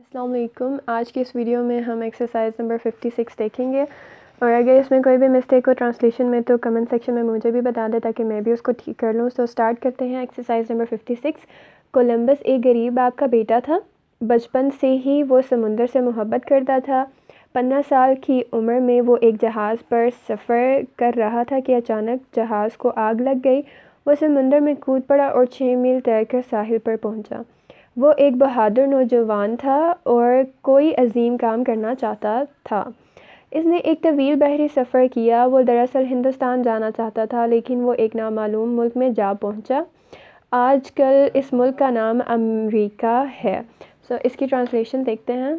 السلام علیکم. آج کی اس ویڈیو میں ہم ایکسرسائز نمبر 56 دیکھیں گے، اور اگر اس میں کوئی بھی مسٹیک ہو ٹرانسلیشن میں تو کمنٹ سیکشن میں مجھے بھی بتا دیں تاکہ میں بھی اس کو ٹھیک کر لوں. تو سٹارٹ کرتے ہیں ایکسرسائز نمبر 56. کولمبس ایک غریب باپ کا بیٹا تھا. بچپن سے ہی وہ سمندر سے محبت کرتا تھا. 15 سال کی عمر میں وہ ایک جہاز پر سفر کر رہا تھا کہ اچانک جہاز کو آگ لگ گئی. وہ سمندر میں کود پڑا اور 6 میل تیر کر ساحل پر پہنچا. وہ ایک بہادر نوجوان تھا اور کوئی عظیم کام کرنا چاہتا تھا. اس نے ایک طویل بحری سفر کیا. وہ دراصل ہندوستان جانا چاہتا تھا، لیکن وہ ایک نامعلوم ملک میں جا پہنچا. آج کل اس ملک کا نام امریکہ ہے. اس کی ٹرانسلیشن دیکھتے ہیں.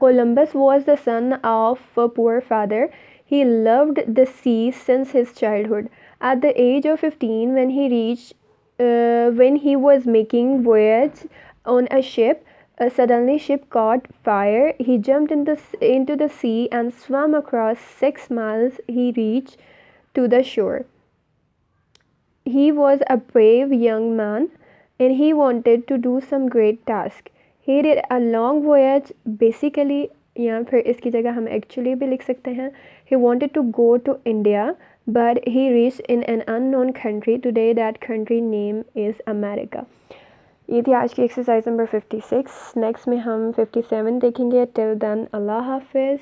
Columbus was the son of a poor father. He loved the sea since his childhood. At the age of 15, when he was making voyage on a ship, suddenly ship caught fire. He jumped into the sea and swam across 6 miles. He reached to the shore. He was a brave young man and he wanted to do some great task. He did a long voyage. Basically یا پھر اس کی جگہ ہم actually بھی لکھ سکتے ہیں. He wanted to go to India but he reached in an unknown country. Today that country name is America. یہ تھی آج کی ایکسرسائز نمبر 56. نیکسٹ میں ہم 57 دیکھیں گے. Till then اللہ حافظ.